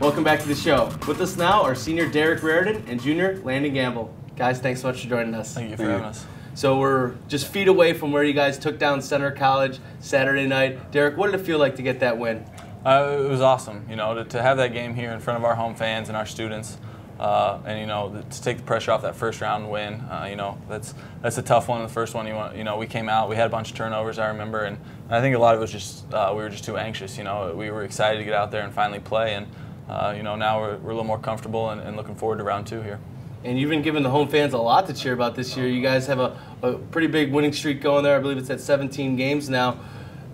Welcome back to the show. With us now are senior Derek Raridon and junior Landon Gamble. Guys, thanks so much for joining us. Thank you for having us. So we're just feet away from where you guys took down Cenrtal College Saturday night. Derek, what did it feel like to get that win? It was awesome, you know, to have that game here in front of our home fans and our students, and you know, to take the pressure off that first round win. You know, that's a tough one. The first one, you know, we came out, we had a bunch of turnovers, I remember, and I think a lot of it was just we were just too anxious. You know, we were excited to get out there and finally play, and you know, now we're a little more comfortable and looking forward to round 2 here. And you've been giving the home fans a lot to cheer about this year. You guys have a pretty big winning streak going there. I believe it's at 17 games now.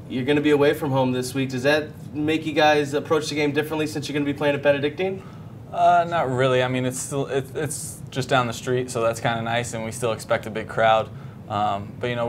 You're going to be away from home this week. Does that make you guys approach the game differently since you're going to be playing at Benedictine? Not really. I mean, it's just down the street, so that's kind of nice, and we still expect a big crowd. But you know,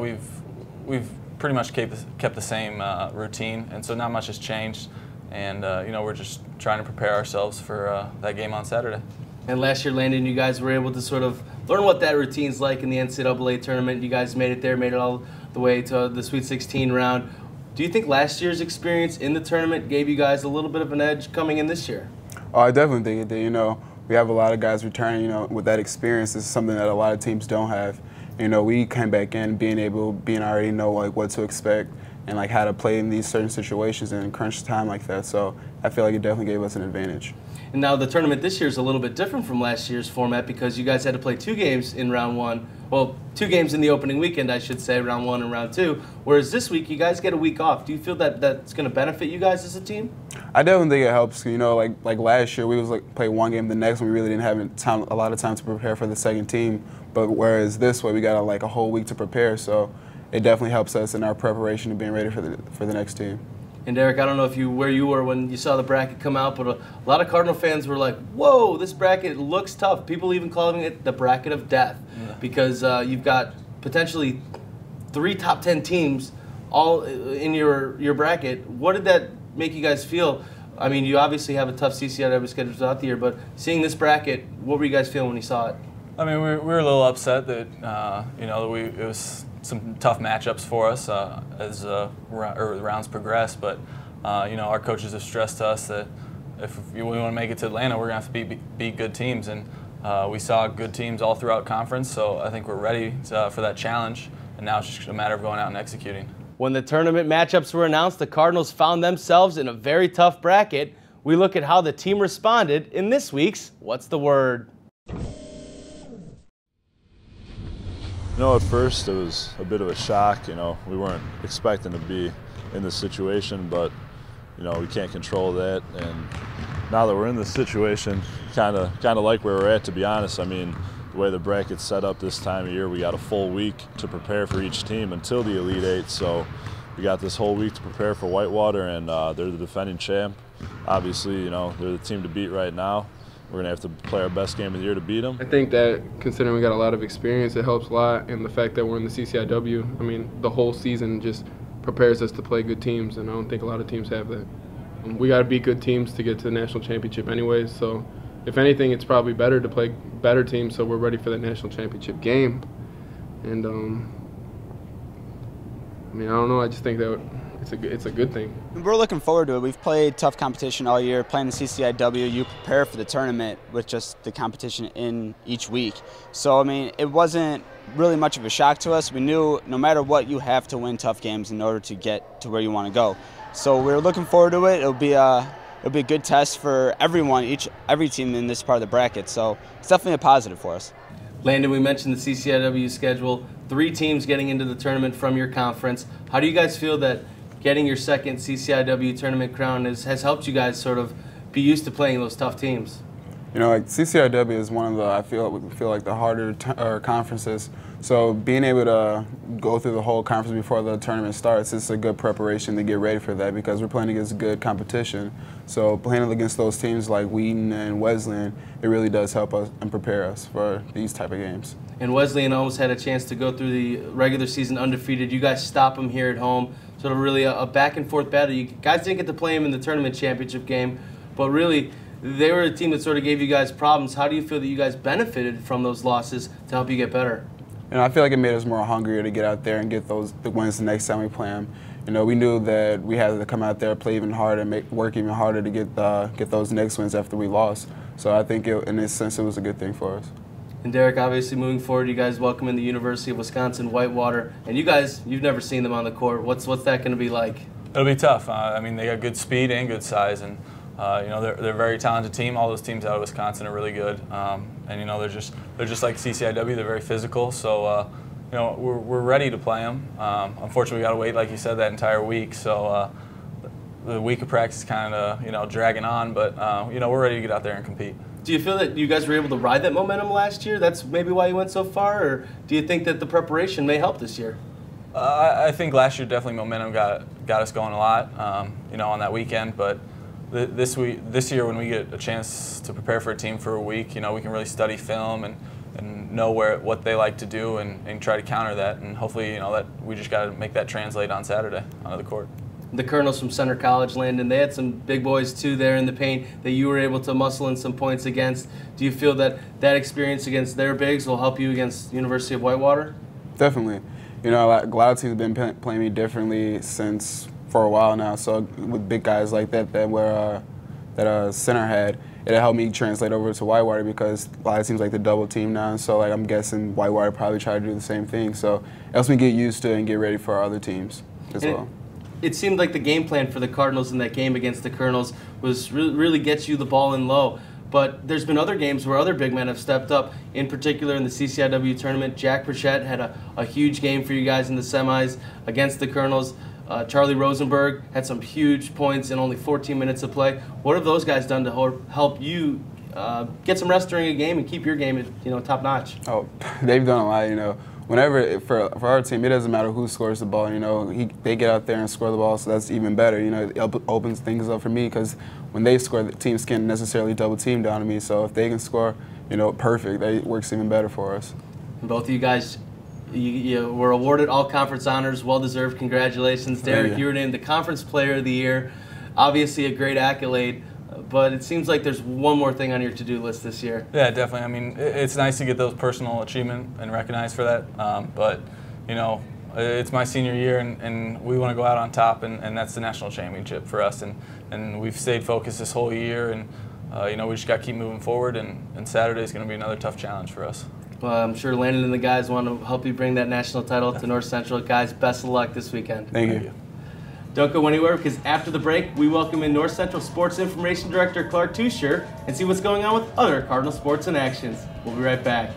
we've pretty much kept the same routine, and so not much has changed. And you know, we're just trying to prepare ourselves for that game on Saturday. And last year, Landon, you guys were able to sort of learn what that routine's like in the NCAA tournament. You guys made it there, made it all the way to the Sweet 16 round. Do you think last year's experience in the tournament gave you guys a little bit of an edge coming in this year? Oh, I definitely think it did. You know, we have a lot of guys returning, you know, with that experience. This is something that a lot of teams don't have. You know, we came back in being already know like what to expect and like how to play in these certain situations and in crunch time like that. So I feel like it definitely gave us an advantage. And now the tournament this year is a little bit different from last year's format because you guys had to play 2 games in round 1. Well, 2 games in the opening weekend, I should say, round 1 and round 2. Whereas this week, you guys get a week off. Do you feel that that's going to benefit you guys as a team? I definitely think it helps. You know, like last year, we was like play 1 game, the next one we really didn't have a lot of time to prepare for the second team. But whereas this way, we got like a whole week to prepare. So it definitely helps us in our preparation and being ready for the next team. And Derek, I don't know where you were when you saw the bracket come out, but a lot of Cardinal fans were like, whoa, this bracket looks tough. People even calling it the bracket of death because you've got potentially 3 top 10 teams all in your bracket. What did that make you guys feel? I mean, you obviously have a tough CCIW schedule throughout the year, but seeing this bracket, what were you guys feeling when you saw it? I mean, we were a little upset that you know, it was some tough matchups for us as rounds progress, but you know, our coaches have stressed to us that if we want to make it to Atlanta, we're going to have to beat good teams, and we saw good teams all throughout conference, so I think we're ready for that challenge, and now it's just a matter of going out and executing. When the tournament matchups were announced, the Cardinals found themselves in a very tough bracket. We look at how the team responded in this week's What's the Word? You know, at first it was a bit of a shock. You know, we weren't expecting to be in this situation, but you know, we can't control that. And now that we're in this situation, kind of like where we're at, to be honest. I mean, the way the bracket's set up this time of year, we got a full week to prepare for each team until the Elite Eight. So we got this whole week to prepare for Whitewater, and they're the defending champ. Obviously, you know, they're the team to beat right now. We're going to have to play our best game of the year to beat them. I think that considering we got a lot of experience, it helps a lot. And the fact that we're in the CCIW, I mean, the whole season just prepares us to play good teams, and I don't think a lot of teams have that. We got to beat good teams to get to the national championship anyways, so if anything, it's probably better to play better teams so we're ready for the national championship game. And, I mean, I don't know, I just think that it's a good thing. We're looking forward to it. We've played tough competition all year. Playing the CCIW, you prepare for the tournament with just the competition in each week. So, I mean, it wasn't really much of a shock to us. We knew no matter what, you have to win tough games in order to get to where you want to go. So we're looking forward to it. It'll be a good test for everyone, every team in this part of the bracket. So it's definitely a positive for us. Landon, we mentioned the CCIW schedule. 3 teams getting into the tournament from your conference. How do you guys feel that getting your second CCIW tournament crown has helped you guys sort of be used to playing those tough teams? You know, like CCIW is one of the, I feel like the harder conferences. So being able to go through the whole conference before the tournament starts, it's a good preparation to get ready for that because we're playing against good competition. So playing against those teams like Wheaton and Wesleyan, it really does help us and prepare us for these type of games. And Wesleyan almost had a chance to go through the regular season undefeated. You guys stop them here at home. Sort of really a back-and-forth battle. You guys didn't get to play them in the tournament championship game, but really they were a team that sort of gave you guys problems. How do you feel that you guys benefited from those losses to help you get better? I feel like it made us more hungrier to get out there and get the wins the next time we play them. We knew that we had to come out there, play even harder, work even harder to get those next wins after we lost. So I think, in a sense, it was a good thing for us. And Derek, obviously moving forward, you guys welcome in the University of Wisconsin-Whitewater, and you've never seen them on the court. What's that going to be like? It'll be tough. I mean, they got good speed and good size, and they're a very talented team. All those teams out of Wisconsin are really good, and they're just like CCIW. They're very physical, so we're ready to play them. Unfortunately, we got to wait, like you said, that entire week. So the week of practice is kind of dragging on, but we're ready to get out there and compete. Do you feel that you guys were able to ride that momentum last year? That's maybe why you went so far, or do you think that the preparation may help this year? I think last year definitely momentum got us going a lot, on that weekend. But this year, when we get a chance to prepare for a team for a week, we can really study film and know what they like to do and try to counter that. And hopefully, that we just got to make that translate on Saturday onto the court. The Colonels from Cenrtal College, Landon, they had some big boys too there in the paint that you were able to muscle in some points against. Do you feel that experience against their bigs will help you against University of Whitewater? Definitely. A lot of teams have been playing me differently for a while now. So with big guys like that center had, it helped me translate over to Whitewater because a lot of teams like to double team now. So I'm guessing Whitewater probably try to do the same thing. So it helps me get used to it and get ready for our other teams as well. It seemed like the game plan for the Cardinals in that game against the Colonels was really gets you the ball in low. But there's been other games where other big men have stepped up, in particular in the CCIW tournament. Jack Pritchett had a huge game for you guys in the semis against the Colonels. Charlie Rosenberg had some huge points in only 14 minutes of play. What have those guys done to help you get some rest during a game and keep your game at top notch? Oh, they've done a lot, Whenever, for our team, it doesn't matter who scores the ball, they get out there and score the ball, so that's even better. It opens things up for me because when they score, the teams can't necessarily double team down to me, so if they can score, perfect, it works even better for us. And both of you guys, you were awarded all conference honors, well-deserved, congratulations. Derek, you were named the Conference Player of the Year, obviously a great accolade. But it seems like there's one more thing on your to-do list this year. Yeah, definitely. I mean, it's nice to get those personal achievement and recognized for that. But, it's my senior year, and we want to go out on top, and that's the national championship for us. And we've stayed focused this whole year, and, we just got to keep moving forward, and Saturday's going to be another tough challenge for us. Well, I'm sure Landon and the guys want to help you bring that national title to North Cenrtal. Guys, best of luck this weekend. Thank you. Don't go anywhere because after the break, we welcome in North Cenrtal Sports Information Director Clark Tuscher and see what's going on with other Cardinal sports and actions. We'll be right back.